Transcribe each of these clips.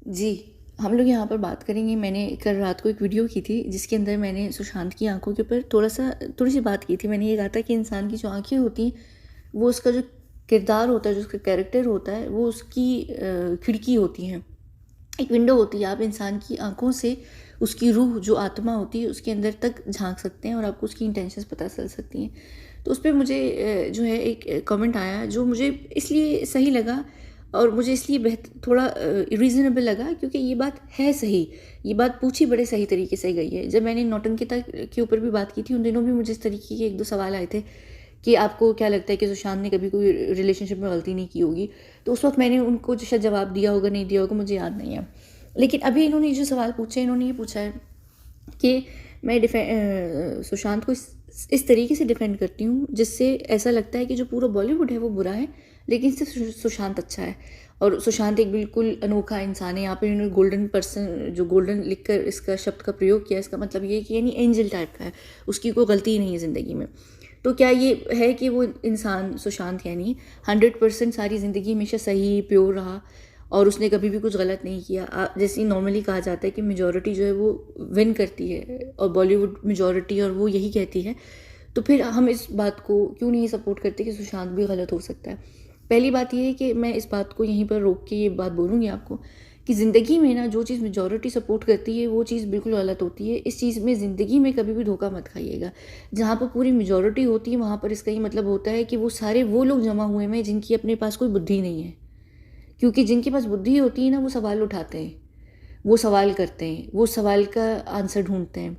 जी, हम लोग यहाँ पर बात करेंगे। मैंने कल रात को एक वीडियो की थी जिसके अंदर मैंने सुशांत की आँखों के ऊपर थोड़ी-सी बात की थी। मैंने ये कहा था कि इंसान की जो आँखें होती हैं, वो उसका जो किरदार होता है, जो उसका कैरेक्टर होता है, वो उसकी खिड़की होती हैं, एक विंडो होती है। आप इंसान की आँखों से उसकी रूह, जो आत्मा होती है, उसके अंदर तक झाँक सकते हैं और आपको उसकी इंटेंशंस पता चल सकती हैं। तो उस पे मुझे जो है एक कमेंट आया जो मुझे इसलिए सही लगा और मुझे इसलिए थोड़ा रीज़नेबल लगा क्योंकि ये बात है सही। ये बात पूछी बड़े सही तरीके से गई है। जब मैंने नौटंकिता के ऊपर भी बात की थी, उन दिनों भी मुझे इस तरीके के 1-2 सवाल आए थे कि आपको क्या लगता है कि सुशांत ने कभी कोई रिलेशनशिप में गलती नहीं की होगी? तो उस वक़्त मैंने उनको जो शायद जवाब दिया होगा, नहीं दिया होगा, मुझे याद नहीं है। लेकिन अभी इन्होंने जो सवाल पूछे, इन्होंने ये पूछा है कि मैं सुशांत को इस तरीके से डिफेंड करती हूँ जिससे ऐसा लगता है कि जो पूरा बॉलीवुड है वो बुरा है, लेकिन सिर्फ सुशांत अच्छा है और सुशांत एक बिल्कुल अनोखा इंसान है। यहाँ पे इन्होंने गोल्डन पर्सन, जो गोल्डन लिखकर इसका शब्द का प्रयोग किया, इसका मतलब ये कि यानी एंजल टाइप का है, उसकी कोई गलती ही नहीं है ज़िंदगी में। तो क्या ये है कि वो इंसान सुशांत यानी 100% सारी ज़िंदगी हमेशा सही प्योर रहा और उसने कभी भी कुछ गलत नहीं किया? जैसे नॉर्मली कहा जाता है कि मेजॉरिटी जो है वो विन करती है और बॉलीवुड मेजॉरिटी, और वो यही कहती है। तो फिर हम इस बात को क्यों नहीं सपोर्ट करते कि सुशांत भी गलत हो सकता है? पहली बात ये है कि मैं इस बात को यहीं पर रोक के ये बात बोलूँगी आपको कि ज़िंदगी में ना जो चीज़ मेजॉरिटी सपोर्ट करती है वो चीज़ बिल्कुल गलत होती है। इस चीज़ में ज़िंदगी में कभी भी धोखा मत खाइएगा। जहाँ पर पूरी मेजॉरिटी होती है वहाँ पर इसका ये मतलब होता है कि वो लोग जमा हुए हैं जिनकी अपने पास कोई बुद्धि नहीं है। क्योंकि जिनके पास बुद्धि होती है ना, वो सवाल उठाते हैं, वो सवाल करते हैं, वो सवाल का आंसर ढूँढते हैं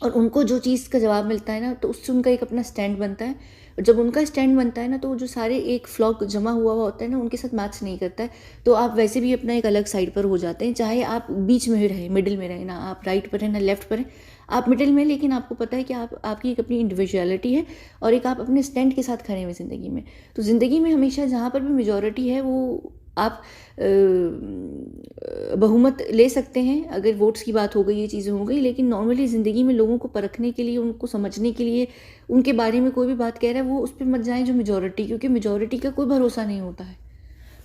और उनको जो चीज़ का जवाब मिलता है ना, तो उससे उनका एक अपना स्टैंड बनता है। और जब उनका स्टैंड बनता है ना, तो जो सारे एक फ्लॉक जमा हुआ होता है ना, उनके साथ मैच नहीं करता है। तो आप वैसे भी अपना एक अलग साइड पर हो जाते हैं, चाहे आप बीच में ही रहें, मिडिल में रहें, ना आप राइट पर हैं ना लेफ्ट पर हैं, आप मिडिल में। लेकिन आपको पता है कि आपकी एक अपनी इंडिविजुअलिटी है और एक आप अपने स्टैंड के साथ खड़े हैं ज़िंदगी में। तो ज़िंदगी में हमेशा जहाँ पर भी मेजॉरिटी है, वो आप बहुमत ले सकते हैं अगर वोट्स की बात हो गई, ये चीज़ें हो गई। लेकिन नॉर्मली ज़िंदगी में लोगों को परखने के लिए, उनको समझने के लिए, उनके बारे में कोई भी बात कह रहा है, वो उस पे मत जाएँ जो मेजॉरिटी, क्योंकि मेजॉरिटी का कोई भरोसा नहीं होता है।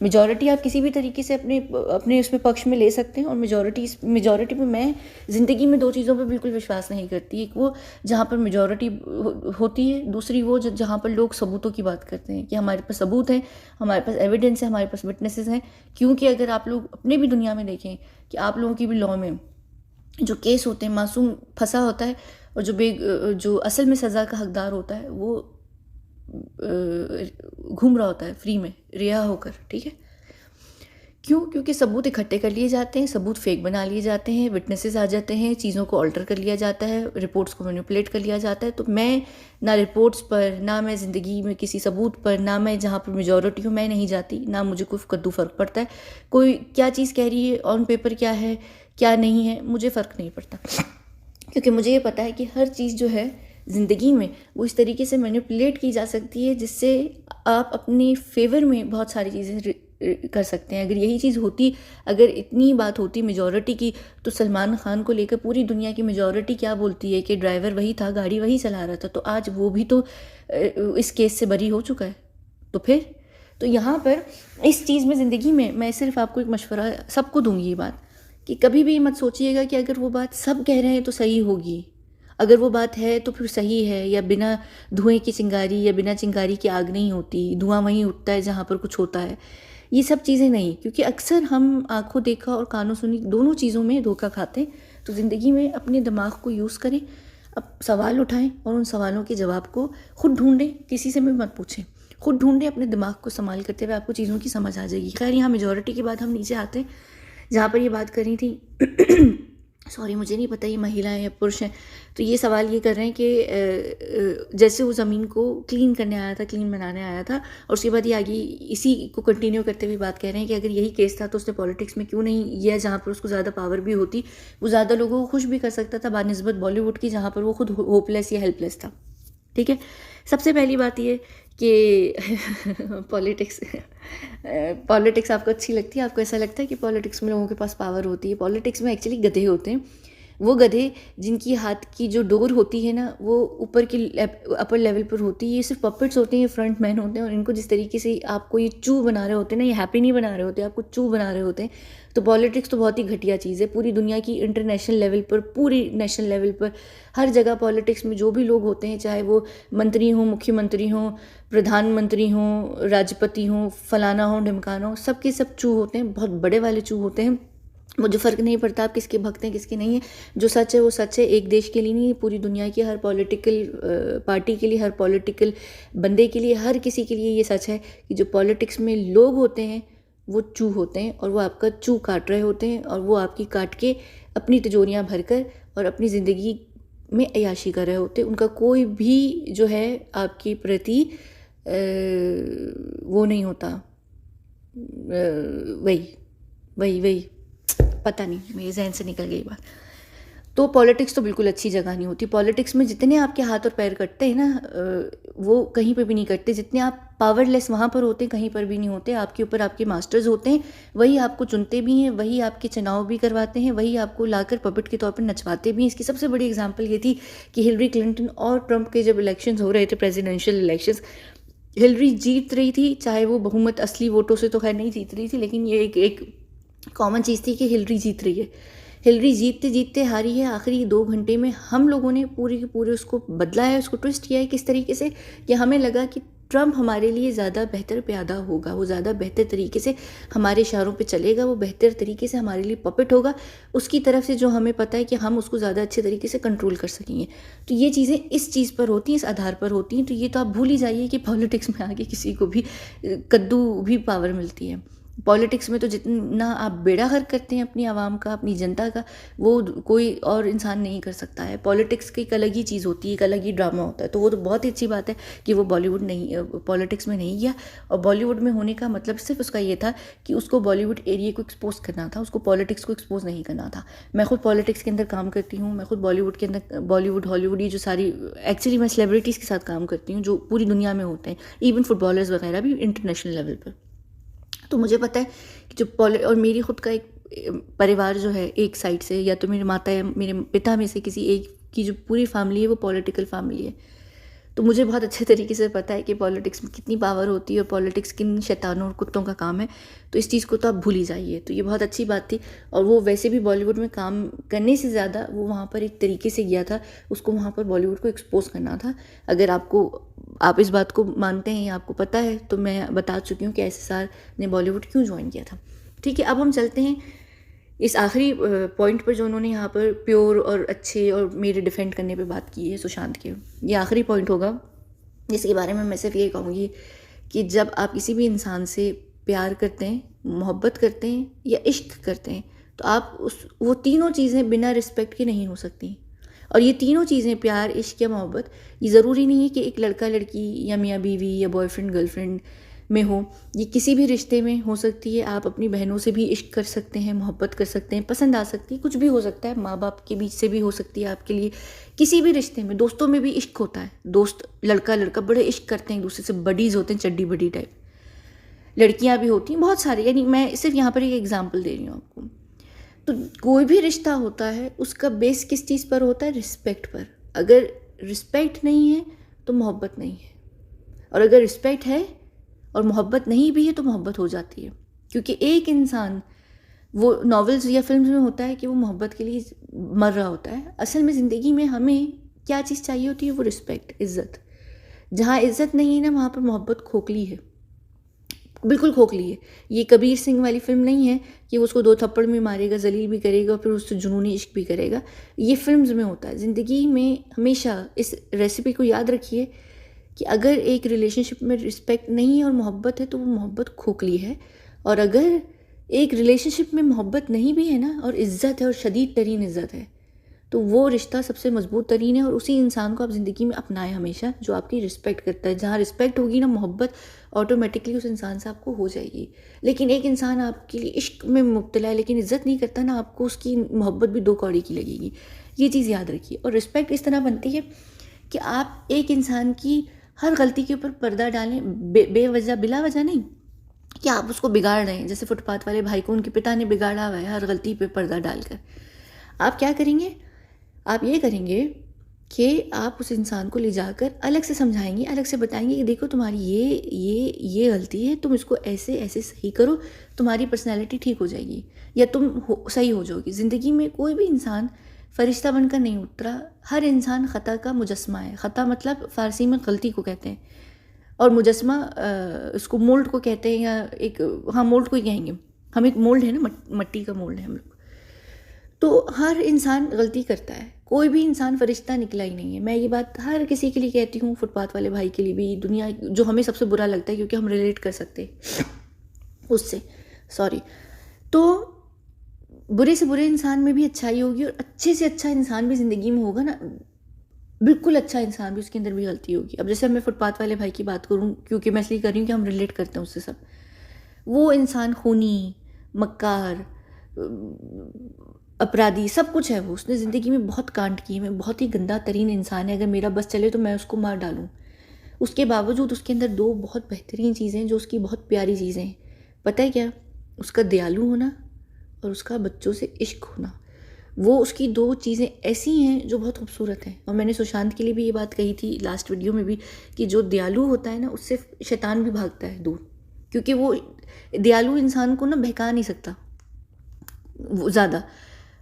मेजॉरिटी आप किसी भी तरीके से अपने अपने उसमें पक्ष में ले सकते हैं और मेजॉरिटी में मैं ज़िंदगी में 2 चीज़ों पे बिल्कुल विश्वास नहीं करती। एक वो जहाँ पर मेजॉरिटी होती है, दूसरी वो जहाँ पर लोग सबूतों की बात करते हैं कि हमारे पास सबूत है, हमारे पास एविडेंस है, हमारे पास विटनेसेस हैं। क्योंकि अगर आप लोग अपने भी दुनिया में देखें कि आप लोगों की भी लॉ में जो केस होते हैं, मासूम फंसा होता है और जो असल में सज़ा का हकदार होता है, वो घूम रहा होता है फ्री में, रिहा होकर। ठीक है? क्यों? क्योंकि सबूत इकट्ठे कर लिए जाते हैं, सबूत फेक बना लिए जाते हैं, विटनेसेस आ जाते हैं, चीज़ों को अल्टर कर लिया जाता है, रिपोर्ट्स को मैनिपुलेट कर लिया जाता है। तो मैं ना रिपोर्ट्स पर, ना मैं ज़िंदगी में किसी सबूत पर, ना मैं जहाँ पर मेजॉरिटी हूँ मैं नहीं जाती, ना मुझे कोई कद्दू फ़र्क पड़ता है। कोई क्या चीज़ कह रही है, ऑन पेपर क्या है, क्या नहीं है, मुझे फ़र्क नहीं पड़ता। क्योंकि मुझे ये पता है कि हर चीज़ जो है ज़िंदगी में, वो इस तरीके से मैनिपुलेट की जा सकती है जिससे आप अपने फेवर में बहुत सारी चीज़ें कर सकते हैं। अगर यही चीज़ होती, अगर इतनी बात होती मेजॉरिटी की, तो सलमान खान को लेकर पूरी दुनिया की मेजॉरिटी क्या बोलती है कि ड्राइवर वही था, गाड़ी वही चला रहा था, तो आज वो भी तो इस केस से बरी हो चुका है। तो फिर तो यहाँ पर इस चीज़ में, ज़िंदगी में, मैं सिर्फ आपको एक मशवरा सबको दूंगी ये बात कि कभी भी मत सोचिएगा कि अगर वो बात सब कह रहे हैं तो सही होगी। अगर वो बात है तो फिर सही है, या बिना धुएं की चिंगारी या बिना चिंगारी की आग नहीं होती, धुआं वहीं उठता है जहाँ पर कुछ होता है। ये सब चीज़ें नहीं, क्योंकि अक्सर हम आंखों देखा और कानों सुनी दोनों चीज़ों में धोखा खाते हैं। तो ज़िंदगी में अपने दिमाग को यूज़ करें, अब सवाल उठाएं और उन सवालों के जवाब को खुद ढूंढें, किसी से भी मत पूछें, खुद ढूंढें। अपने दिमाग को संभाल करते हुए आपको चीज़ों की समझ आ जाएगी। खैर, यहाँ मेजॉरिटी के बाद हम नीचे आते हैं जहाँ पर ये बात करनी थी। सॉरी, मुझे नहीं पता ये महिला है या पुरुष है। तो ये सवाल ये कर रहे हैं कि जैसे वो ज़मीन को क्लीन करने आया था, क्लीन बनाने आया था, और उसके बाद ये आगे इसी को कंटिन्यू करते हुए बात कह रहे हैं कि अगर यही केस था तो उसने पॉलिटिक्स में क्यों नहीं किया, जहाँ पर उसको ज़्यादा पावर भी होती, वो ज़्यादा लोगों को खुश भी कर सकता था बानिस्बत बॉलीवुड की, जहाँ पर वो खुद होपलेस या हेल्पलेस था। ठीक है? सबसे पहली बात ये कि पॉलिटिक्स पॉलिटिक्स आपको अच्छी लगती है? आपको ऐसा लगता है कि पॉलिटिक्स में लोगों के पास पावर होती है? पॉलिटिक्स में एक्चुअली गधे होते हैं। वो गधे जिनकी हाथ की जो डोर होती है ना वो ऊपर की अपर लेवल पर होती है, ये सिर्फ पपेट्स होते हैं, ये फ्रंट मैन होते हैं। और इनको जिस तरीके से आपको ये चू बना रहे होते हैं ना, ये हैप्पी नहीं बना रहे होते, आपको चू बना रहे होते हैं। तो पॉलिटिक्स तो बहुत ही घटिया चीज़ है। पूरी दुनिया की इंटरनेशनल लेवल पर, पूरी नेशनल लेवल पर, हर जगह पॉलिटिक्स में जो भी लोग होते हैं, चाहे वो मंत्री हों, मुख्यमंत्री हों, प्रधानमंत्री हों, राष्ट्रपति हों, फलाना हो, ढिमकाना हो, सबके सब चू होते हैं, बहुत बड़े वाले चू होते हैं। मुझे फ़र्क नहीं पड़ता आप किसके भक्त हैं किसके नहीं है। जो सच है वो सच है, एक देश के लिए नहीं, पूरी दुनिया की हर पॉलिटिकल पार्टी के लिए, हर पॉलिटिकल बंदे के लिए, हर किसी के लिए ये सच है कि जो पॉलिटिक्स में लोग होते हैं वो चू होते हैं, और वो आपका चू काट रहे होते हैं, और वो आपकी काट के अपनी तिजोरियाँ भर कर और अपनी ज़िंदगी में अय्याशी कर रहे होते हैं। उनका कोई भी जो है आपके प्रति वो नहीं होता, वही वही वही पता नहीं, मेरे जहन से निकल गई बात। तो पॉलिटिक्स तो बिल्कुल अच्छी जगह नहीं होती। पॉलिटिक्स में जितने आपके हाथ और पैर कटते हैं ना, वो कहीं पे भी नहीं कटते। जितने आप पावरलेस वहाँ पर होते हैं, कहीं पर भी नहीं होते। आपके ऊपर आपके मास्टर्स होते हैं, वही आपको चुनते भी हैं, वही आपके चुनाव भी करवाते हैं, वही आपको लाकर पपेट के तौर पर नचवाते भी हैं। इसकी सबसे बड़ी एग्जाम्पल ये थी कि हिलरी क्लिंटन और ट्रंप के जब इलेक्शंस हो रहे थे, प्रेसिडेंशियल इलेक्शंस, हिलरी जीत रही थी, चाहे वो बहुमत असली वोटों से तो खैर नहीं जीत रही थी, लेकिन ये एक कॉमन चीज़ थी कि हिलरी जीत रही है। हिलरी जीतते जीतते हारी है। आखिरी 2 घंटे में हम लोगों ने पूरे के पूरे उसको बदला है, उसको ट्विस्ट किया है किस तरीके से कि हमें लगा कि ट्रंप हमारे लिए ज़्यादा बेहतर प्यादा होगा, वो ज़्यादा बेहतर तरीके से हमारे इशारों पे चलेगा, वो बेहतर तरीके से हमारे लिए पपेट होगा उसकी तरफ से, जो हमें पता है कि हम उसको ज़्यादा अच्छे तरीके से कंट्रोल कर सकेंगे। तो ये चीज़ें इस चीज़ पर होती हैं, इस आधार पर होती हैं। तो ये तो आप भूल ही जाइए कि पॉलिटिक्स में आगे किसी को भी कद्दू भी पावर मिलती है। पॉलिटिक्स में तो जितना आप बेड़ा गर्क करते हैं अपनी आवाम का, अपनी जनता का, वो कोई और इंसान नहीं कर सकता है। पॉलिटिक्स की एक अलग ही चीज़ होती है, एक अलग ही ड्रामा होता है। तो वो तो बहुत ही अच्छी बात है कि वो बॉलीवुड नहीं, पॉलिटिक्स में नहीं गया। और बॉलीवुड में होने का मतलब सिर्फ उसका ये था कि उसको बॉलीवुड एरिया को एक्सपोज करना था, उसको पॉलिटिक्स को एक्सपोज नहीं करना था। मैं खुद पॉलिटिक्स के अंदर काम करती हूँ, मैं खुद बॉलीवुड के अंदर, बॉलीवुड हॉलीवुड, ये जो सारी, एक्चुअली मैं सेलिब्रिटीज़ के साथ काम करती हूँ जो पूरी दुनिया में होते हैं, इवन फुटबॉलर्स वगैरह भी इंटरनेशनल लेवल पर। तो मुझे पता है कि जो और मेरी खुद का एक परिवार जो है एक साइड से, या तो मेरी माता या मेरे पिता में से किसी एक की जो पूरी फैमिली है वो पॉलिटिकल फैमिली है। तो मुझे बहुत अच्छे तरीके से पता है कि पॉलिटिक्स में कितनी पावर होती है और पॉलिटिक्स किन शैतानों और कुत्तों का काम है। तो इस चीज़ को तो आप भूल ही जाइए। तो ये बहुत अच्छी बात थी। और वो वैसे भी बॉलीवुड में काम करने से ज़्यादा वो वहाँ पर एक तरीके से गया था, उसको वहाँ पर बॉलीवुड को एक्सपोज करना था। अगर आप इस बात को मानते हैं या आपको पता है, तो मैं बता चुकी हूँ कि SSR ने बॉलीवुड क्यों ज्वाइन किया था। ठीक है, अब हम चलते हैं इस आखिरी पॉइंट पर जो उन्होंने यहाँ पर प्योर और अच्छे और मेरे डिफेंड करने पे बात की है सुशांत के। ये आखिरी पॉइंट होगा जिसके बारे में मैं सिर्फ ये कहूँगी कि जब आप किसी भी इंसान से प्यार करते हैं, मोहब्बत करते हैं या इश्क करते हैं, तो आप वो तीनों चीज़ें बिना रिस्पेक्ट के नहीं हो सकती। और ये तीनों चीज़ें, प्यार, इश्क या मोहब्बत, ये ज़रूरी नहीं है कि एक लड़का लड़की या मियाँ बीवी या बॉयफ्रेंड गर्लफ्रेंड में हो। ये किसी भी रिश्ते में हो सकती है। आप अपनी बहनों से भी इश्क कर सकते हैं, मोहब्बत कर सकते हैं, पसंद आ सकती है, कुछ भी हो सकता है। माँ बाप के बीच से भी हो सकती है आपके लिए। किसी भी रिश्ते में, दोस्तों में भी इश्क होता है। दोस्त लड़का लड़का बड़े इश्क करते हैं एक दूसरे से, बडीज़ होते हैं, चड्डी बडी टाइप। लड़कियाँ भी होती हैं बहुत सारी, यानी मैं सिर्फ यहाँ पर एक एग्जाम्पल दे रही हूँ आपको। तो कोई भी रिश्ता होता है उसका बेस किस चीज़ पर होता है? रिस्पेक्ट पर। अगर रिस्पेक्ट नहीं है तो मोहब्बत नहीं है, और अगर रिस्पेक्ट है और मोहब्बत नहीं भी है तो मोहब्बत हो जाती है। क्योंकि एक इंसान, वो नॉवेल्स या फिल्म्स में होता है कि वो मोहब्बत के लिए मर रहा होता है। असल में ज़िंदगी में हमें क्या चीज़ चाहिए होती है? वो रिस्पेक्ट, इज़्ज़त। जहाँ इज़्ज़त नहीं है ना, वहाँ पर मोहब्बत खोखली है, बिल्कुल खोखली है। ये कबीर सिंह वाली फिल्म नहीं है कि वो उसको 2 थप्पड़ में मारेगा, जलील भी करेगा और फिर उससे जुनूनी इश्क भी करेगा। ये फिल्म्स में होता है। ज़िंदगी में हमेशा इस रेसिपी को याद रखिए कि अगर एक रिलेशनशिप में रिस्पेक्ट नहीं है और मोहब्बत है तो वो मोहब्बत खोखली है। और अगर एक रिलेशनशिप में मोहब्बत नहीं भी है ना, और इज़्ज़त है और शदीद तरीन इज़्ज़त है, तो वो रिश्ता सबसे मजबूत तरीन है। और उसी इंसान को आप ज़िंदगी में अपनाएं हमेशा जो आपकी रिस्पेक्ट करता है। जहाँ रिस्पेक्ट होगी ना, मोहब्बत ऑटोमेटिकली उस इंसान से आपको हो जाएगी। लेकिन एक इंसान आपके लिए इश्क में मुब्तला है लेकिन इज़्ज़त नहीं करता ना, आपको उसकी मोहब्बत भी 2 कौड़ी की लगेगी। ये चीज़ याद रखिए। और रिस्पेक्ट इस तरह बनती है कि आप एक इंसान की हर गलती के ऊपर पर्दा डालें, बेवजह, बिला वजह नहीं कि आप उसको बिगाड़ रहे हैं। जैसे फुटपाथ वाले भाई को उनके पिता ने बिगाड़ा हुआ है हर गलती पे पर्दा डालकर। आप क्या करेंगे? आप ये करेंगे कि आप उस इंसान को ले जाकर अलग से समझाएंगे, अलग से बताएंगे कि देखो तुम्हारी ये गलती है, तुम इसको ऐसे ऐसे सही करो, तुम्हारी पर्सनैलिटी ठीक हो जाएगी या सही हो जाओगी। ज़िंदगी में कोई भी इंसान फ़रिश्ता बनकर नहीं उतरा, हर इंसान ख़ता का मुजस्मा है। ख़ता मतलब फ़ारसी में गलती को कहते हैं, और मुजस्मा उसको मोल्ड को कहते हैं, या एक, हाँ मोल्ड को ही कहेंगे हम। एक मोल्ड है ना, मट्टी का मोल्ड है हम लोग। तो हर इंसान गलती करता है, कोई भी इंसान फरिश्ता निकला ही नहीं है। मैं ये बात हर किसी के लिए कहती हूँ, फुटपाथ वाले भाई के लिए भी, दुनिया जो हमें सबसे बुरा लगता है क्योंकि हम रिलेट कर सकते हैं उससे, सॉरी। तो बुरे से बुरे इंसान में भी अच्छाई होगी, और अच्छे से अच्छा इंसान भी ज़िंदगी में होगा ना, बिल्कुल अच्छा इंसान भी, उसके अंदर भी गलती होगी। अब जैसे मैं फुटपाथ वाले भाई की बात करूँ, क्योंकि मैं इसलिए कर रही हूँ कि हम रिलेट करते हैं उससे सब। वो इंसान खूनी, मक्कार, अपराधी, सब कुछ है वो। उसने ज़िंदगी में बहुत कांड किए, मैं बहुत ही गंदा तरीन इंसान है, अगर मेरा बस चले तो मैं उसको मार डालूँ। उसके बावजूद उसके अंदर दो बहुत बेहतरीन चीज़ें हैं जो उसकी बहुत प्यारी चीज़ें हैं। पता है क्या? उसका दयालु होना और उसका बच्चों से इश्क होना। वो उसकी दो चीज़ें ऐसी हैं जो बहुत खूबसूरत हैं। और मैंने सुशांत के लिए भी ये बात कही थी लास्ट वीडियो में भी, कि जो दयालु होता है ना, उससे शैतान भी भागता है दूर, क्योंकि वो दयालु इंसान को ना बहका नहीं सकता वो ज़्यादा।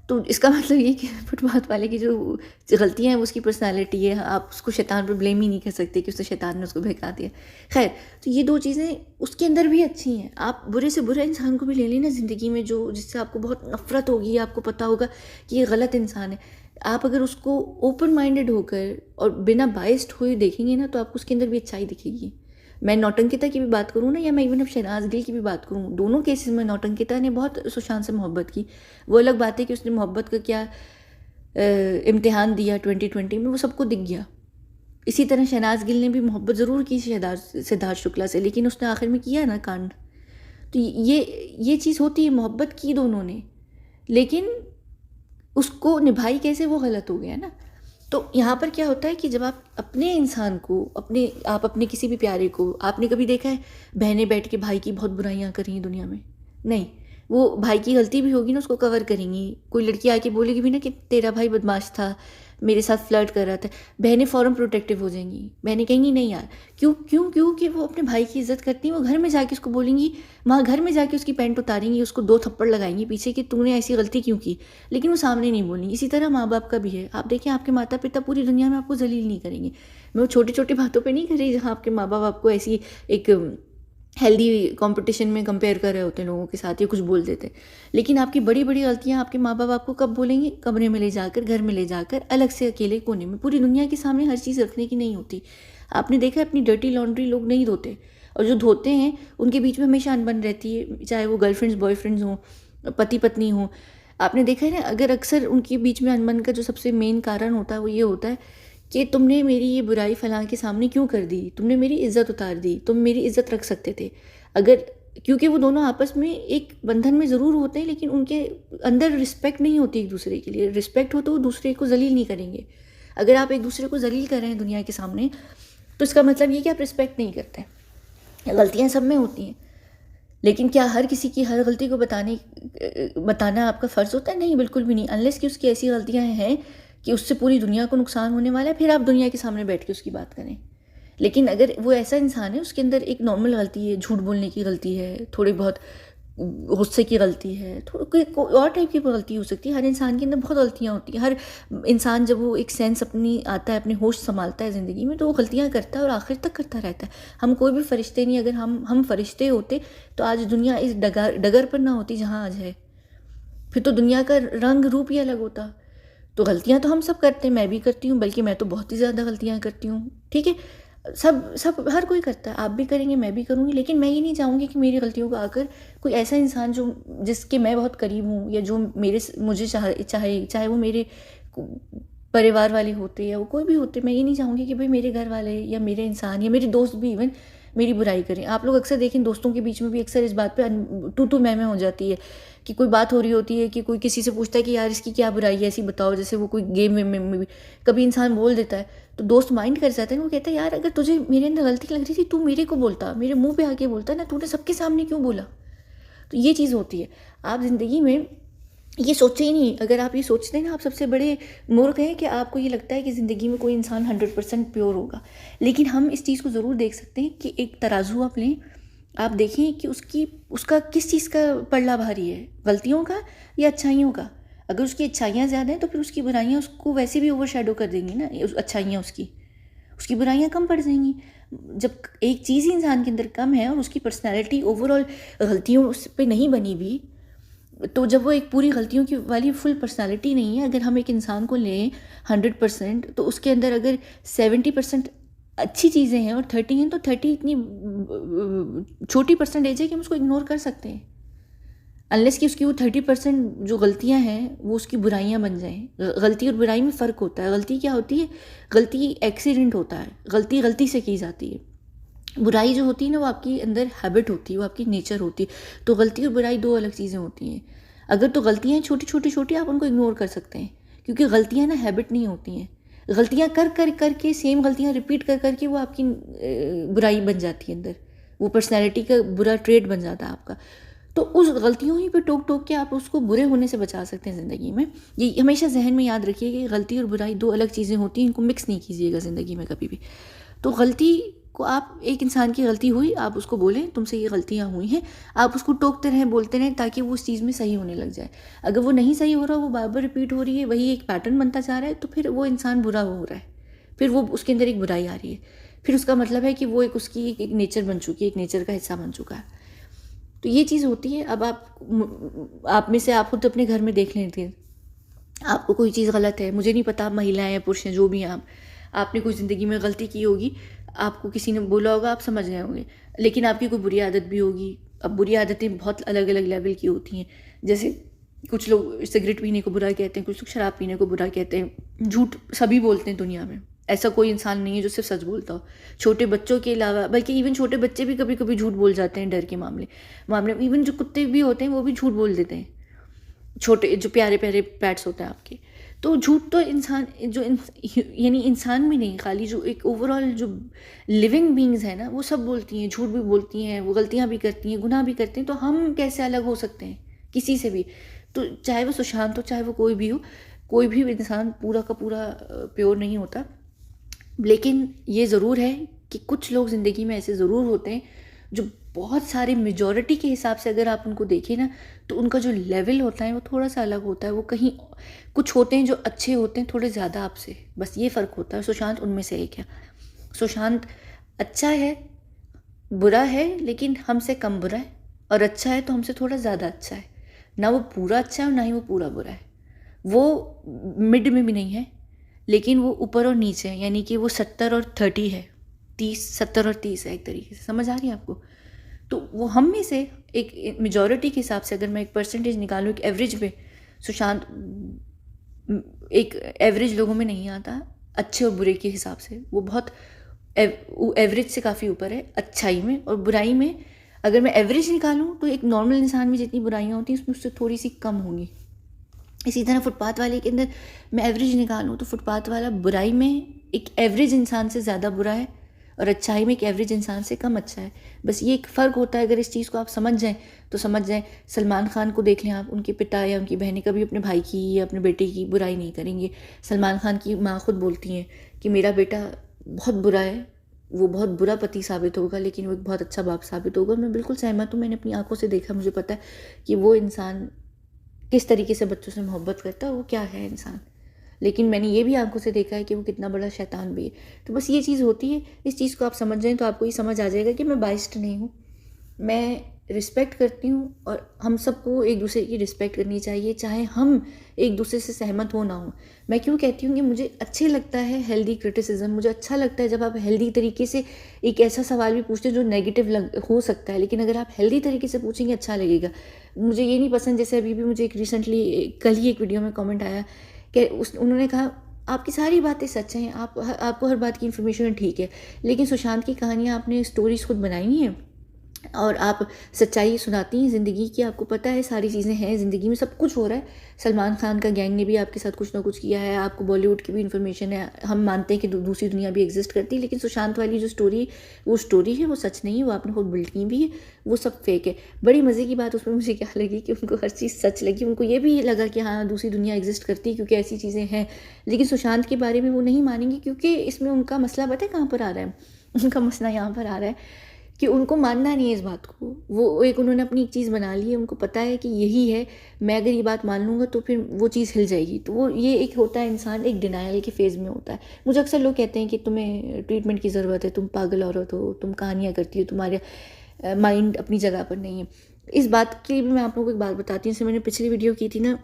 तो इसका मतलब ये कि फुटपाथ वाले की जो गलतियाँ हैं वो उसकी पर्सनालिटी है, आप उसको शैतान पर ब्लेम ही नहीं कर सकते कि उसने शैतान ने उसको बहका दिया। खैर, तो ये दो चीज़ें उसके अंदर भी अच्छी हैं। आप बुरे से बुरा इंसान को भी ले लेना ज़िंदगी में, जो जिससे आपको बहुत नफ़रत होगी, आपको पता होगा कि ये गलत इंसान है, आप अगर उसको ओपन माइंडेड होकर और बिना बायस्ड हुए देखेंगे ना, तो आपको उसके अंदर भी अच्छाई दिखेगी। मैं नौटंकिता की भी बात करूँ ना, या मैं इवन अब शहनाज गिल की भी बात करूँ, दोनों केसेस में नौटंकिता ने बहुत सुशांत से मोहब्बत की। वो अलग बात है कि उसने मोहब्बत का क्या इम्तिहान दिया 2020 में, वो सबको दिख गया। इसी तरह शहनाज गिल ने भी मोहब्बत ज़रूर की सिद्धार्थ शुक्ला से, लेकिन उसने आखिर में किया ना कांड। तो ये चीज़ होती है, मोहब्बत की दोनों ने, लेकिन उसको निभाई कैसे, वो गलत हो गया ना। तो यहाँ पर क्या होता है कि जब आप अपने इंसान को, आप अपने किसी भी प्यारे को, आपने कभी देखा है बहनें बैठ के भाई की बहुत बुराइयाँ करी हैं दुनिया में? नहीं। वो भाई की गलती भी होगी ना, उसको कवर करेंगी। कोई लड़की आके बोलेगी भी ना कि तेरा भाई बदमाश था, मेरे साथ फ्लर्ट कर रहा था, बहनें फ़ौरन प्रोटेक्टिव हो जाएंगी। बहनें कहेंगी नहीं यार, क्यों क्यों क्यों कि वो अपने भाई की इज्जत करती हैं। वो घर में जाके उसको बोलेंगी, वहाँ घर में जाके उसकी पैंट उतारेंगी, उसको 2 थप्पड़ लगाएंगी पीछे कि तूने ऐसी गलती क्यों की, लेकिन वो सामने नहीं बोलेंगी। इसी तरह माँ बाप का भी है। आप देखें, आपके माता पिता पूरी दुनिया में आपको जलील नहीं करेंगे। मैं वो छोटी छोटी बातों पर नहीं कर रही जहाँ आपके माँ बाप आपको ऐसी एक हेल्दी कंपटीशन में कंपेयर कर रहे होते हैं लोगों के साथ, या कुछ बोल देते हैं। लेकिन आपकी बड़ी बड़ी गलतियां आपके माँ बाप आपको कब बोलेंगे? कमरे में ले जाकर, घर में ले जाकर, अलग से अकेले कोने में। पूरी दुनिया के सामने हर चीज़ रखने की नहीं होती। आपने देखा है, अपनी डर्टी लॉन्ड्री लोग नहीं धोते, और जो धोते हैं उनके बीच में हमेशा अनबन रहती है, चाहे वो गर्लफ्रेंड्स बॉयफ्रेंड्स हों, पति पत्नी हों। आपने देखा है ना, अगर अक्सर उनके बीच में अनबन का जो सबसे मेन कारण होता है वो ये होता है कि तुमने मेरी ये बुराई फलां के सामने क्यों कर दी, तुमने मेरी इज़्ज़त उतार दी, तुम मेरी इज़्ज़त रख सकते थे अगर। क्योंकि वो दोनों आपस में एक बंधन में ज़रूर होते हैं, लेकिन उनके अंदर रिस्पेक्ट नहीं होती एक दूसरे के लिए। रिस्पेक्ट हो तो वो दूसरे को जलील नहीं करेंगे। अगर आप एक दूसरे को जलील कर रहे हैं दुनिया के सामने, तो इसका मतलब ये कि आप रिस्पेक्ट नहीं करते। गलतियाँ सब में होती हैं, लेकिन क्या हर किसी की हर गलती को बताना आपका फ़र्ज़ होता है? नहीं, बिल्कुल भी नहीं। अनलेस कि उसकी ऐसी गलतियाँ हैं कि उससे पूरी दुनिया को नुकसान होने वाला है, फिर आप दुनिया के सामने बैठ के उसकी बात करें। लेकिन अगर वो ऐसा इंसान है, उसके अंदर एक नॉर्मल गलती है, झूठ बोलने की गलती है, थोड़ी बहुत गुस्से की गलती है, कोई और टाइप की गलती हो सकती है। हर इंसान के अंदर बहुत गलतियाँ होती हैं। हर इंसान जब वो एक सेंस अपनी आता है, अपने होश संभालता है ज़िंदगी में, तो वो गलतियाँ करता है और आखिर तक करता रहता है। हम कोई भी फरिश्ते नहीं। अगर हम फरिश्ते होते तो आज दुनिया इस डगर पर ना होती जहाँ आज है। फिर तो दुनिया का रंग रूप ही अलग होता। तो गलतियाँ तो हम सब करते हैं, मैं भी करती हूँ, बल्कि मैं तो बहुत ही ज़्यादा गलतियाँ करती हूँ। ठीक है, सब हर कोई करता है, आप भी करेंगे, मैं भी करूँगी। लेकिन मैं ये नहीं चाहूँगी कि मेरी गलतियों को आकर कोई ऐसा इंसान जो जिसके मैं बहुत करीब हूँ, या जो मुझे चाहे वो मेरे परिवार वाले होते या वो कोई भी होते, मैं ये नहीं चाहूँगी कि भाई मेरे घर वाले या मेरे इंसान या मेरे दोस्त भी इवन मेरी बुराई करें। आप लोग अक्सर देखें, दोस्तों के बीच में भी अक्सर इस बात पे तू मैं हो जाती है कि कोई बात हो रही होती है कि कोई किसी से पूछता है कि यार इसकी क्या बुराई है, ऐसी बताओ। जैसे वो कोई गेम में भी कभी इंसान बोल देता है, तो दोस्त माइंड कर जाते हैं। वो कहता है यार अगर तुझे मेरे अंदर गलती लग रही थी, तू मेरे को बोलता, मेरे मुंह पे आके बोलता ना, तूने सबके सामने क्यों बोला। तो ये चीज़ होती है। आप ज़िंदगी में ये सोचे ही नहीं। अगर आप ये सोचते हैं ना, आप सबसे बड़े मूर्ख हैं कि आपको ये लगता है कि ज़िंदगी में कोई इंसान 100% प्योर होगा। लेकिन हम इस चीज़ को ज़रूर देख सकते हैं कि एक तराजू आप लें, आप देखें कि उसका किस चीज़ का पलड़ा भारी है, गलतियों का या अच्छाइयों का। अगर उसकी अच्छाइयाँ ज़्यादा हैं तो फिर उसकी बुराइयाँ उसको वैसे भी ओवरशैडो कर देंगी ना, अच्छाइयाँ उसकी बुराइयाँ कम पड़ जाएंगी। जब एक चीज़ ही इंसान के अंदर कम है और उसकी पर्सनैलिटी ओवरऑल गलतियों उस पर नहीं बनी भी, तो जब वो एक पूरी गलतियों की वाली फुल पर्सनालिटी नहीं है, अगर हम एक इंसान को लें 100%, तो उसके अंदर अगर 70% अच्छी चीज़ें हैं और 30 हैं, तो 30 इतनी छोटी परसेंटेज है कि हम उसको इग्नोर कर सकते हैं, अनलेस कि उसकी वो 30% जो गलतियां हैं वो उसकी बुराइयां बन जाएं। गलती और बुराई में फ़र्क होता है। गलती क्या होती है? गलती एक्सीडेंट होता है, गलती गलती से की जाती है। बुराई जो होती है ना, वो आपकी अंदर हैबिट होती है, वो आपकी नेचर होती है। तो गलती और बुराई दो अलग चीज़ें होती हैं। अगर तो गलतियाँ छोटी छोटी छोटी, आप उनको इग्नोर कर सकते हैं, क्योंकि गलतियाँ ना हैबिट नहीं होती हैं। गलतियाँ कर कर करके, सेम गलतियाँ रिपीट कर करके वो आपकी बुराई बन जाती है अंदर, वो पर्सनैलिटी का बुरा ट्रेड बन जाता है आपका। तो उस गलतियों ही पे टोक टोक के आप उसको बुरे होने से बचा सकते हैं ज़िंदगी में। ये हमेशा जहन में याद रखिए कि गलती और बुराई दो अलग चीज़ें होती हैं, इनको मिक्स नहीं कीजिएगा ज़िंदगी में कभी भी। तो गलती को, आप एक इंसान की गलती हुई, आप उसको बोलें तुमसे ये गलतियाँ हुई हैं, आप उसको टोकते रहें, बोलते रहें, ताकि वो उस चीज़ में सही होने लग जाए। अगर वो नहीं सही हो रहा, वो बार बार रिपीट हो रही है, वही एक पैटर्न बनता जा रहा है, तो फिर वो इंसान बुरा हो रहा है, फिर वो उसके अंदर एक बुराई आ रही है, फिर उसका मतलब है कि वो एक उसकी एक नेचर बन चुकी है, एक नेचर का हिस्सा बन चुका है। तो ये चीज़ होती है। अब आप में से आप खुद अपने घर में देख लेते, आपको कोई चीज़ गलत है, मुझे नहीं पता आप महिलाएं हैं पुरुष हैं जो भी हैं, आपने कोई ज़िंदगी में गलती की होगी, आपको किसी ने बोला होगा, आप समझ गए होंगे, लेकिन आपकी कोई बुरी आदत भी होगी। अब बुरी आदतें बहुत अलग अलग लेवल की होती हैं। जैसे कुछ लोग सिगरेट पीने को बुरा कहते हैं, कुछ लोग शराब पीने को बुरा कहते हैं। झूठ सभी बोलते हैं दुनिया में, ऐसा कोई इंसान नहीं है जो सिर्फ सच बोलता हो। छोटे बच्चों के अलावा, बल्कि इवन छोटे बच्चे भी कभी कभी झूठ बोल जाते हैं डर के मामले में। इवन जो कुत्ते भी होते हैं वो भी झूठ बोल देते हैं, छोटे जो प्यारे प्यारे पैट्स होते हैं आपके। तो झूठ तो इंसान यानी इंसान में नहीं, खाली जो एक ओवरऑल जो लिविंग बींग्स है ना, वो सब बोलती हैं, झूठ भी बोलती हैं, वो गलतियां भी करती हैं, गुनाह भी करती हैं। तो हम कैसे अलग हो सकते हैं किसी से भी? तो चाहे वो सुशांत हो, चाहे वो कोई भी हो, कोई भी इंसान पूरा का पूरा प्योर नहीं होता। लेकिन ये ज़रूर है कि कुछ लोग ज़िंदगी में ऐसे ज़रूर होते हैं जो बहुत सारे मेजॉरिटी के हिसाब से अगर आप उनको देखें ना, तो उनका जो लेवल होता है वो थोड़ा सा अलग होता है। वो कहीं, कुछ होते हैं जो अच्छे होते हैं थोड़े ज़्यादा आपसे, बस ये फ़र्क होता है। सुशांत उनमें से एक है। सुशांत अच्छा है, बुरा है लेकिन हमसे कम बुरा है, और अच्छा है तो हमसे थोड़ा ज़्यादा अच्छा है। ना वो पूरा अच्छा है और ना ही वो पूरा बुरा है। वो मिड में भी नहीं है, लेकिन वो ऊपर और नीचे है, यानी कि वो 70 और 30 है, 70 और 30 है एक तरीके से। समझ आ रही है आपको? तो वो हम में से एक मेजॉरिटी के हिसाब से अगर मैं एक परसेंटेज निकालूँ, एक एवरेज पे, सुशांत एक एवरेज लोगों में नहीं आता। अच्छे और बुरे के हिसाब से वो बहुत एवरेज से काफ़ी ऊपर है अच्छाई में, और बुराई में अगर मैं एवरेज निकालूँ तो एक नॉर्मल इंसान में जितनी बुराइयाँ होती हैं उसमें उससे थोड़ी सी कम होंगी। इसी तरह फुटपाथ वाले के अंदर मैं एवरेज निकालूँ तो फुटपाथ वाला बुराई में एक एवरेज इंसान से ज़्यादा बुरा है, और अच्छाई में एक एवरेज इंसान से कम अच्छा है। बस ये एक फ़र्क होता है। अगर इस चीज़ को आप समझ जाएं तो समझ जाएं। सलमान खान को देख लें आप, उनके पिता या उनकी बहनें कभी अपने भाई की या अपने बेटे की बुराई नहीं करेंगे। सलमान खान की माँ खुद बोलती हैं कि मेरा बेटा बहुत बुरा है, वो बहुत बुरा पति साबित होगा, लेकिन वो एक बहुत अच्छा बाप साबित होगा। मैं बिल्कुल सहमत हूँ, मैंने अपनी आंखों से देखा, मुझे पता है कि वो इंसान किस तरीके से बच्चों से मोहब्बत करता है, वो क्या है इंसान। लेकिन मैंने ये भी आंखों से देखा है कि वो कितना बड़ा शैतान भी है। तो बस ये चीज़ होती है। इस चीज़ को आप समझ जाएं तो आपको ये समझ आ जाएगा कि मैं बाइस्ड नहीं हूँ, मैं रिस्पेक्ट करती हूँ, और हम सबको एक दूसरे की रिस्पेक्ट करनी चाहिए, चाहे हम एक दूसरे से सहमत हो ना हो। मैं क्यों कहती हूँ कि मुझे अच्छे लगता है हेल्दी क्रिटिसिज्म, मुझे अच्छा लगता है जब आप हेल्दी तरीके से एक ऐसा सवाल भी पूछते हैं जो नेगेटिव हो सकता है, लेकिन अगर आप हेल्दी तरीके से पूछेंगे अच्छा लगेगा। मुझे ये नहीं पसंद, जैसे अभी भी मुझे एक रिसेंटली कल ही एक वीडियो में कमेंट आया कि उन्होंने कहा आपकी सारी बातें सच हैं, आपको हर बात की इन्फॉर्मेशन ठीक है, लेकिन सुशांत की कहानियाँ आपने स्टोरीज खुद बनाई हैं, और आप सच्चाई सुनाती हैं ज़िंदगी की, आपको पता है सारी चीज़ें हैं ज़िंदगी में, सब कुछ हो रहा है। सलमान खान का गैंग ने भी आपके साथ कुछ ना कुछ किया है, आपको बॉलीवुड की भी इन्फॉर्मेशन है, हम मानते हैं कि दूसरी दुनिया भी एग्जिस्ट करती है, लेकिन सुशांत वाली जो स्टोरी, वो स्टोरी है, वो सच नहीं है, वो आपने खुद बिल्ड की भी है, वो सब फेक है। बड़ी मज़े की बात उसमें मुझे क्या लगी कि उनको हर चीज़ सच लगी, उनको ये भी लगा कि हाँ दूसरी दुनिया एग्जिस्ट करती है क्योंकि ऐसी चीज़ें हैं, लेकिन सुशांत के बारे में वो नहीं मानेंगे क्योंकि इसमें उनका मसला पता है कहाँ पर आ रहा है, उनका मसला यहाँ पर आ रहा है कि उनको मानना नहीं है इस बात को। वो एक उन्होंने अपनी एक चीज़ बना ली है, उनको पता है कि यही है, मैं अगर ये बात मान लूँगा तो फिर वो चीज़ हिल जाएगी। तो वो ये एक होता है, इंसान एक डिनायल के फ़ेज़ में होता है। मुझे अक्सर लोग कहते हैं कि तुम्हें ट्रीटमेंट की ज़रूरत है, तुम पागल औरत हो, तुम कहानियाँ करती हो, तुम्हारे माइंड अपनी जगह पर नहीं है। इस बात के लिए भी मैं आप लोगों को एक बात बताती हूँ, जैसे मैंने पिछली वीडियो की थी ना,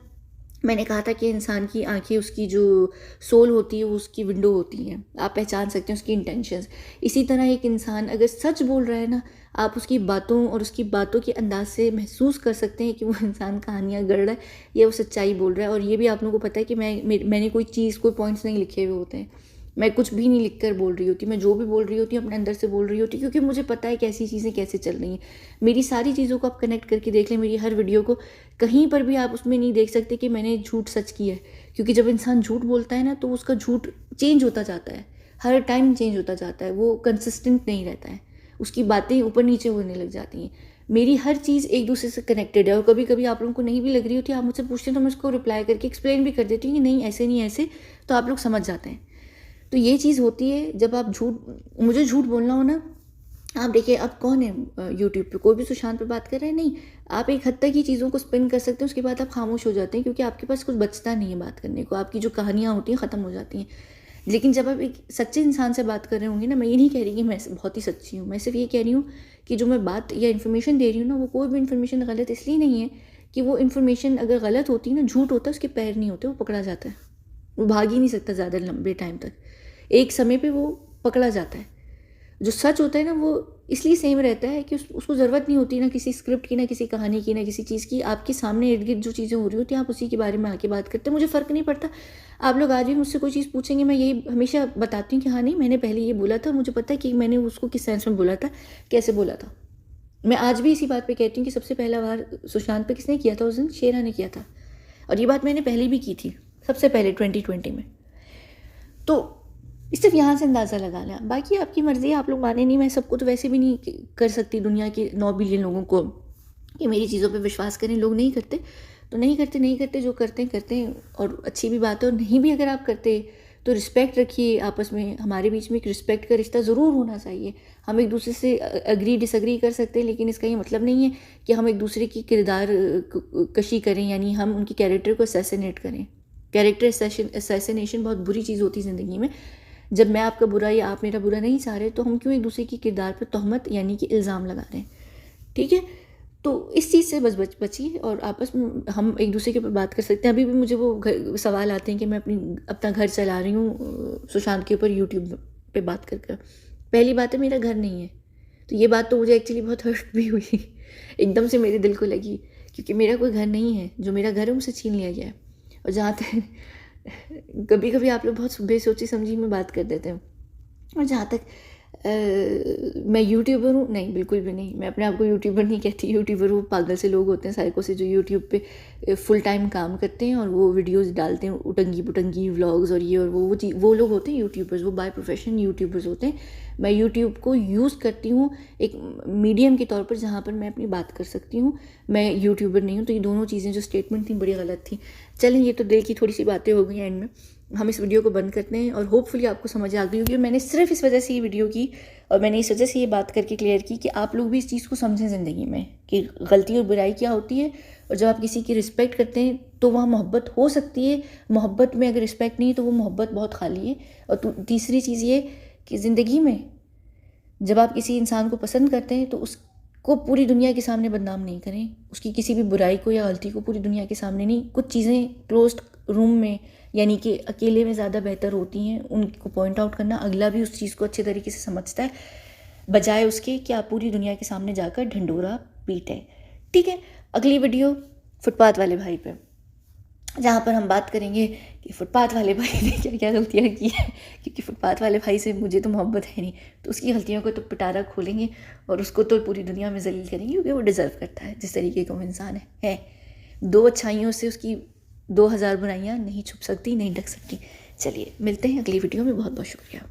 मैंने कहा था कि इंसान की आंखें उसकी जो सोल होती है वो उसकी विंडो होती हैं, आप पहचान सकते हैं उसकी इंटेंशंस। इसी तरह एक इंसान अगर सच बोल रहा है ना, आप उसकी बातों और उसकी बातों के अंदाज से महसूस कर सकते हैं कि वो इंसान कहानियाँ गढ़ रहा है या वो सच्चाई बोल रहा है। और ये भी आप लोगों को पता है कि मैंने कोई चीज़, कोई पॉइंट्स नहीं लिखे हुए होते हैं, मैं कुछ भी नहीं लिख कर बोल रही होती, मैं जो भी बोल रही होती हूँ अपने अंदर से बोल रही होती, क्योंकि मुझे पता है कैसी चीज़ें कैसे चल रही हैं। मेरी सारी चीज़ों को आप कनेक्ट करके देख लें, मेरी हर वीडियो को, कहीं पर भी आप उसमें नहीं देख सकते कि मैंने झूठ सच किया है, क्योंकि जब इंसान झूठ बोलता है ना तो उसका झूठ चेंज होता जाता है, हर टाइम चेंज होता जाता है, वो कंसिस्टेंट नहीं रहता है, उसकी बातें ऊपर नीचे होने लग जाती हैं। मेरी हर चीज़ एक दूसरे से कनेक्टेड है, और कभी कभी आप लोगों को नहीं भी लग रही होती, आप मुझसे पूछते हैं तो मैं उसको रिप्लाई करके एक्सप्लेन भी कर देती हूँ कि नहीं ऐसे नहीं ऐसे, तो आप लोग समझ जाते हैं। तो ये चीज़ होती है जब आप मुझे झूठ बोलना हो ना, आप देखिए अब कौन है यूट्यूब पे, कोई भी सुशांत पे बात कर रहा है नहीं, आप एक हद तक ही चीज़ों को स्पिन कर सकते हैं, उसके बाद आप खामोश हो जाते हैं क्योंकि आपके पास कुछ बचता नहीं है बात करने को, आपकी जो कहानियाँ होती हैं ख़त्म हो जाती हैं। लेकिन जब आप एक सच्चे इंसान से बात कर रहे होंगे ना, मैं ये नहीं कह रही कि मैं बहुत ही सच्ची हूँ, मैं सिर्फ ये कह रही हूँ कि जो मैं बात या इन्फॉर्मेशन दे रही हूँ ना, वो कोई भी इन्फॉर्मेशन गलत इसलिए नहीं है कि वो इन्फॉर्मेशन अगर गलत होती ना, झूठ होता है, उसके पैर नहीं होते, वो पकड़ा जाता है, वो भाग ही नहीं सकता ज़्यादा लंबे टाइम तक, एक समय पे वो पकड़ा जाता है। जो सच होता है ना, वो इसलिए सेम रहता है कि उसको ज़रूरत नहीं होती ना किसी स्क्रिप्ट की, ना किसी कहानी की, ना किसी चीज़ की, आपके सामने इर्द गिर्द जो चीज़ें हो रही होती हैं आप उसी के बारे में आके बात करते हैं, मुझे फ़र्क नहीं पड़ता। आप लोग आज भी मुझसे कोई चीज़ पूछेंगे, मैं यही हमेशा बताती हूँ कि हाँ नहीं मैंने पहले ये बोला था, मुझे पता है कि मैंने उसको किस सेंस में बोला था, कैसे बोला था। मैं आज भी इसी बात पर कहती हूँ कि सबसे पहला बार सुशांत पे किसने किया था, उस दिन शेरा ने किया था, और ये बात मैंने पहले भी की थी, सबसे पहले 2020 में। तो सिर्फ यहाँ से अंदाज़ा लगा लें, बाकी आपकी मर्ज़ी है, आप लोग माने नहीं, मैं सबको तो वैसे भी नहीं कर सकती दुनिया के 9 बिलियन लोगों को कि मेरी चीज़ों पे विश्वास करें, लोग नहीं करते तो नहीं करते, नहीं करते, जो करते हैं करते हैं, और अच्छी भी बात है। और नहीं भी अगर आप करते तो रिस्पेक्ट रखिए आपस में, हमारे बीच में एक रिस्पेक्ट का रिश्ता ज़रूर होना चाहिए। हम एक दूसरे से अग्री डिसअग्री कर सकते हैं, लेकिन इसका ये मतलब नहीं है कि हम एक दूसरे की किरदार कशी करें, यानी हम उनकी कैरेक्टर को असैसिनेट करें। कैरेक्टर असैसिनेशन बहुत बुरी चीज़ होती है ज़िंदगी में। जब मैं आपका बुरा या आप मेरा बुरा नहीं चाह रहे तो हम क्यों एक दूसरे की किरदार पर तहमत यानी कि इल्ज़ाम लगा रहे हैं, ठीक है। तो इस चीज़ से बस बचिए, और आपस में हम एक दूसरे के ऊपर बात कर सकते हैं। अभी भी मुझे वो सवाल आते हैं कि मैं अपना घर चला रही हूँ सुशांत के ऊपर यूट्यूब पे बात कर कर। पहली बात है मेरा घर नहीं है, तो ये बात तो मुझे एक्चुअली बहुत हर्ट भी हुई एकदम से मेरे दिल को लगी, क्योंकि मेरा कोई घर नहीं है, जो मेरा घर है मुझसे छीन लिया गया है। और जहाँ तक कभी कभी आप लोग बहुत बेसोची समझी में बात कर देते हैं, और जहाँ तक मैं यूट्यूबर हूँ, नहीं बिल्कुल भी नहीं, मैं अपने आप को यूट्यूबर नहीं कहती। यूट्यूबर वो पागल से लोग होते हैं साइको से, जो यूट्यूब पे फुल टाइम काम करते हैं और वो वीडियोस डालते हैं, उटंगी पुटंगी व्लॉग्स और ये और वो लोग होते हैं यूट्यूबर्स, वो बाय प्रोफेशन यूट्यूबर्स होते हैं। मैं यूट्यूब को यूज़ करती हूँ एक मीडियम के तौर पर, जहाँ पर मैं अपनी बात कर सकती हूँ, मैं यूट्यूबर नहीं हूँ। तो ये दोनों चीज़ें जो स्टेटमेंट थी बड़ी गलत थी। चलें, ये तो दिल की थोड़ी सी बातें हो गई एंड में, हम इस वीडियो को बंद करते हैं, और होपफुली आपको समझ आ गई होगी। मैंने सिर्फ इस वजह से ये वीडियो की, और मैंने इस वजह से ये बात करके क्लियर की कि आप लोग भी इस चीज़ को समझें ज़िंदगी में कि गलती और बुराई क्या होती है, और जब आप किसी की रिस्पेक्ट करते हैं तो वहाँ मोहब्बत हो सकती है। मोहब्बत में अगर रिस्पेक्ट नहीं है तो वो मोहब्बत बहुत खाली है। और तीसरी चीज़ ये कि ज़िंदगी में जब आप किसी इंसान को पसंद करते हैं तो उसको पूरी दुनिया के सामने बदनाम नहीं करें, उसकी किसी भी बुराई को या गलती को पूरी दुनिया के सामने नहीं। कुछ चीज़ें क्लोज्ड रूम में यानी कि अकेले में ज़्यादा बेहतर होती हैं, उनको पॉइंट आउट करना, अगला भी उस चीज़ को अच्छे तरीके से समझता है, बजाय उसके कि आप पूरी दुनिया के सामने जाकर ढंडोरा पीटें, ठीक है। अगली वीडियो फुटपाथ वाले भाई पे, जहाँ पर हम बात करेंगे कि फुटपाथ वाले भाई ने क्या क्या गलतियाँ की है, क्योंकि फुटपाथ वाले भाई से मुझे तो मोहब्बत है नहीं, तो उसकी गलतियों को तो पिटारा खोलेंगे और उसको तो पूरी दुनिया में जलील करेंगे, क्योंकि वो डिज़र्व करता है जिस तरीके का वो इंसान है। 2 अच्छाइयों से उसकी 2000 बुराइयाँ नहीं छुप सकती, नहीं ढक सकती। चलिए मिलते हैं अगली वीडियो में, बहुत बहुत शुक्रिया।